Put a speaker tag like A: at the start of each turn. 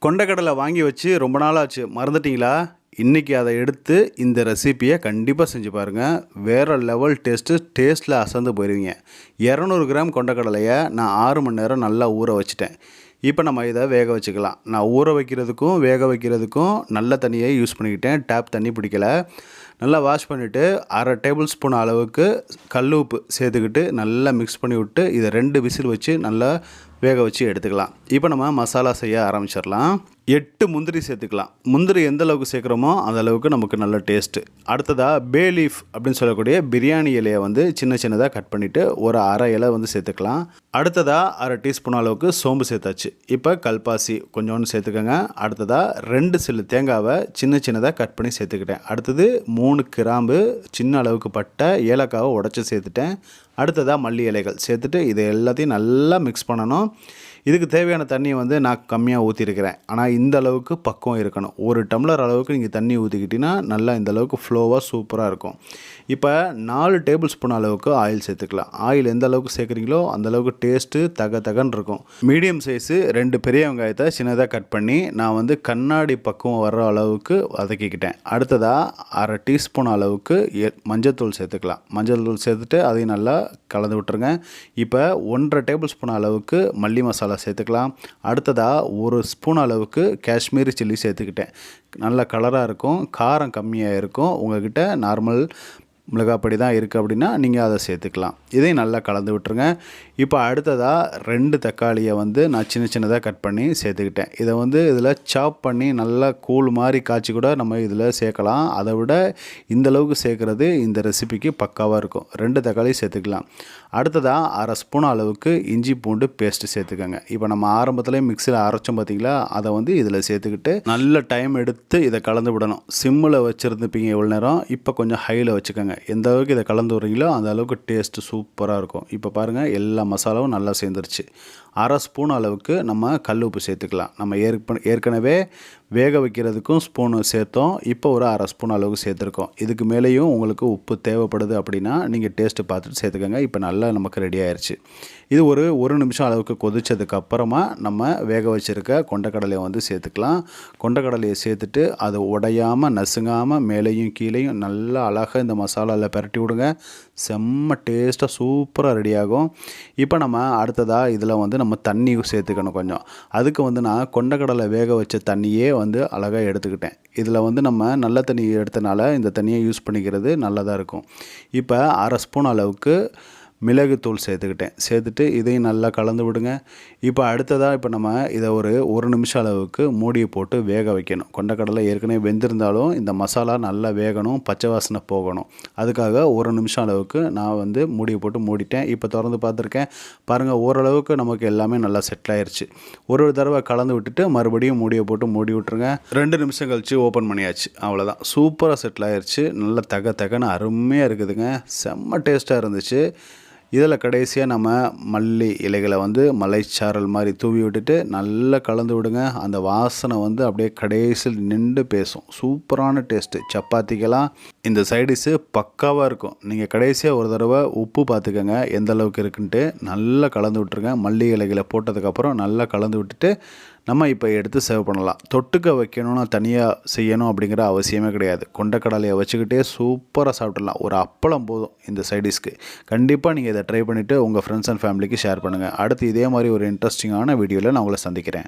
A: கொண்டைக்கடலை வாங்கி வச்சு ரொம்ப நாள் ஆச்சு, மறந்துட்டீங்களா? இன்றைக்கி அதை எடுத்து இந்த ரெசிப்பியை கண்டிப்பாக செஞ்சு பாருங்கள். வேறு லெவல் டேஸ்ட்டில் அசந்து போயிடுவீங்க. 200 கிராம் கொண்டைக்கடலையை நான் 6 மணி நேரம் நல்லா ஊற வச்சுட்டேன். இப்போ நம்ம இதை வேக வச்சுக்கலாம். நான் ஊற வைக்கிறதுக்கும் வேக வைக்கிறதுக்கும் நல்ல தண்ணியை யூஸ் பண்ணிக்கிட்டேன். டேப் தண்ணி பிடிக்கலை. நல்லா வாஷ் பண்ணிவிட்டு 1/2 டேபிள் ஸ்பூன் அளவுக்கு கல் உப்பு சேர்த்துக்கிட்டு நல்லா மிக்ஸ் பண்ணி விட்டு இதை 2 விசில் வச்சு நல்லா வேக வச்சு எடுத்துக்கலாம். இப்போ நம்ம மசாலா செய்ய ஆரம்பிச்சிடலாம். 8 முந்திரி சேர்த்துக்கலாம். முந்திரி எந்த அளவுக்கு சேர்க்குறோமோ அந்த அளவுக்கு நமக்கு நல்ல டேஸ்ட்டு. அடுத்ததாக பே லீஃப் அப்படின்னு சொல்லக்கூடிய பிரியாணி இலையை வந்து சின்ன சின்னதாக கட் பண்ணிவிட்டு ஒரு 1/2 இலை வந்து சேர்த்துக்கலாம். அடுத்ததாக 1/2 டீஸ்பூன் அளவுக்கு சோம்பு சேர்த்தாச்சு. இப்போ கல்பாசி கொஞ்சோண்டு சேர்த்துக்கோங்க. அடுத்ததாக 2 சில்லு தேங்காவை சின்ன சின்னதாக கட் பண்ணி சேர்த்துக்கிட்டேன். அடுத்தது 3 கிராம்பு, சின்ன அளவுக்கு பட்டை, ஏலக்காவை உடச்சி சேர்த்துட்டேன். அடுத்ததாக மல்லி இலைகள் சேர்த்துட்டு இதை எல்லாத்தையும் நல்லா மிக்ஸ் பண்ணணும். இதுக்கு தேவையான தண்ணியை வந்து நான் கம்மியாக ஊற்றிருக்கிறேன். ஆனால் இந்த அளவுக்கு பக்குவம் இருக்கணும். 1 டம்ளர் அளவுக்கு நீங்கள் தண்ணி ஊற்றிக்கிட்டிங்கன்னா நல்லா இந்த அளவுக்கு ஃப்ளோவாக சூப்பராக இருக்கும். இப்போ 4 டேபிள் ஸ்பூன் அளவுக்கு ஆயில் சேர்த்துக்கலாம். ஆயில் எந்த அளவுக்கு சேர்க்குறீங்களோ அந்த அளவுக்கு டேஸ்ட்டு தகன்னு இருக்கும். மீடியம் சைஸு 2 பெரிய வெங்காயத்தை சின்னதாக கட் பண்ணி நான் வந்து கண்ணாடி பக்குவம் வர்ற அளவுக்கு வதக்கிக்கிட்டேன். அடுத்ததாக 1/2 டீஸ்பூன் அளவுக்கு மஞ்சள்தூள் சேர்த்துக்கலாம். மஞ்சள் தூள் சேர்த்துட்டு அதையும் நல்லா கலந்து விட்டுருங்க. இப்போ 1/2 டேபிள் ஸ்பூன் அளவுக்கு மல்லி மசாலா சேர்த்துக்கலாம். அடுத்ததாக 1 ஸ்பூன் அளவுக்கு காஷ்மீரி சில்லி சேர்த்துக்கிட்டேன். நல்ல கலராக இருக்கும், காரம் கம்மியாக இருக்கும். உங்கள்கிட்ட நார்மல் மிளகாப்பொடி தான் இருக்குது அப்படின்னா நீங்கள் அதை சேர்த்துக்கலாம். இதையும் நல்லா கலந்து விட்டுருங்க. இப்போ அடுத்ததாக 2 தக்காளியை வந்து நான் சின்ன சின்னதாக கட் பண்ணி சேர்த்துக்கிட்டேன். இதை வந்து இதில் சாப் பண்ணி நல்லா கூழ் மாதிரி காய்ச்சி கூட நம்ம இதில் சேர்க்கலாம். அதை விட இந்தளவுக்கு சேர்க்குறது இந்த ரெசிபிக்கு பக்காவாக இருக்கும். 2 தக்காளி சேர்த்துக்கலாம். அடுத்ததாக 1/2 ஸ்பூன் அளவுக்கு இஞ்சி பூண்டு பேஸ்ட்டு சேர்த்துக்கோங்க. இப்போ நம்ம ஆரம்பத்துலேயே மிக்சியில் அரைச்சோம் பார்த்திங்களா, அதை வந்து இதில் சேர்த்துக்கிட்டு நல்ல டைம் எடுத்து இதை கலந்து விடணும். சிம்மில் வச்சுருந்துப்பீங்க இவ்வளோ நேரம், இப்போ கொஞ்சம் ஹையில் வச்சுக்கோங்க. எந்த அளவுக்கு இதை கலந்து விட்றீங்களோ அந்த அளவுக்கு டேஸ்ட்டு சூப்பராக இருக்கும். இப்போ பாருங்கள் எல்லா மசாலாவும் நல்லா சேர்ந்துருச்சு. 1/2 ஸ்பூன் அளவுக்கு நம்ம கல் உப்பு சேர்த்துக்கலாம். நம்ம ஏற்கனவே வேக வைக்கிறதுக்கும் ஸ்பூனு சேர்த்தோம். இப்போ ஒரு 1/2 ஸ்பூன் அளவுக்கு சேர்த்துருக்கோம். இதுக்கு மேலேயும் உங்களுக்கு உப்பு தேவைப்படுது அப்படின்னா நீங்கள் டேஸ்ட்டு பார்த்துட்டு சேர்த்துக்கோங்க. இப்போ நல்லா நமக்கு ரெடி ஆயிடுச்சு. இது ஒரு 1 நிமிஷம் அளவுக்கு கொதித்ததுக்கு அப்புறமா நம்ம வேக வச்சுருக்க கொண்டைக்கடலையை வந்து சேர்த்துக்கலாம். கொண்டைக்கடலையை சேர்த்துட்டு அது உடையாமல் நசுங்காமல் மேலேயும் கீழேயும் நல்லா அழகாக இந்த மசாலாவில் பரட்டி விடுங்க. செம்ம டேஸ்ட்டாக சூப்பராக ரெடியாகும். இப்போ நம்ம அடுத்ததாக இதில் வந்து நம்ம தண்ணி சேர்த்துக்கணும் கொஞ்சம். அதுக்கு வந்து நான் கொண்டைக்கடலை வேக வச்ச தண்ணியே வந்து அழகாக எடுத்துக்கிட்டேன். இதில் வந்து நம்ம நல்ல தண்ணி எடுத்தனால இந்த தண்ணியை யூஸ் பண்ணிக்கிறது நல்லதாக இருக்கும். இப்போ 1/2 ஸ்பூன் அளவுக்கு மிளகுத்தூள் சேர்த்துட்டு இதையும் நல்லா கலந்து விடுங்க. இப்போ அடுத்ததாக இப்போ நம்ம இதை ஒரு 1 நிமிஷம் அளவுக்கு மூடியை போட்டு வேக வைக்கணும். கொண்டைக்கடலை ஏற்கனவே வெந்திருந்தாலும் இந்த மசாலா நல்லா வேகணும், பச்சை வாசனை போகணும். அதுக்காக 1 நிமிஷம் அளவுக்கு நான் வந்து மூடியை போட்டு மூடிட்டேன். இப்போ திறந்து பார்த்துருக்கேன் பாருங்கள், ஓரளவுக்கு நமக்கு எல்லாமே நல்லா செட்டில் ஆயிடுச்சு. ஒரு தடவை கலந்து விட்டுட்டு மறுபடியும் மூடியை போட்டு மூடி விட்டுருங்க. 2 நிமிஷம் கழித்து ஓப்பன் பண்ணியாச்சு. அவ்வளோதான், சூப்பராக செட்டில் ஆயிடுச்சு. நல்லா தகன்னு அருமையாக இருக்குதுங்க. செம்ம டேஸ்ட்டாக இருந்துச்சு. இதில் கடைசியாக நம்ம மல்லி இலைகளை வந்து மலைச்சாரல் மாதிரி தூவி விட்டுட்டு நல்லா கலந்து விடுங்க. அந்த வாசனை வந்து அப்படியே கடைசியில் நின்று பேசும். சூப்பரான டேஸ்ட்டு. சப்பாத்திக்கெல்லாம் இந்த சைடிஷு பக்காவாக இருக்கும். நீங்கள் கடைசியாக ஒரு தடவை உப்பு பார்த்துக்கோங்க எந்த அளவுக்கு இருக்குன்ட்டு. நல்லா கலந்து விட்டுருங்க. மல்லி இலைகளை போட்டதுக்கப்புறம் நல்லா கலந்து விட்டுட்டு நம்ம இப்போ எடுத்து சர்வ் பண்ணலாம். தொட்டுக்க வைக்கணும்னு தனியாக செய்யணும் அப்படிங்கிற அவசியமே கிடையாது. கொண்டைக்கடலையை வச்சுக்கிட்டே சூப்பராக சாப்பிட்றலாம். ஒரு அப்பளம் போதும் இந்த சைடிஷ்க்கு. கண்டிப்பாக நீங்கள் இதை ட்ரை பண்ணிவிட்டு உங்கள் ஃப்ரெண்ட்ஸ் அண்ட் ஃபேமிலிக்கு ஷேர் பண்ணுங்கள். அடுத்து இதே மாதிரி ஒரு இன்ட்ரெஸ்டிங்கான வீடியோவில் நான் உங்களை சந்திக்கிறேன்.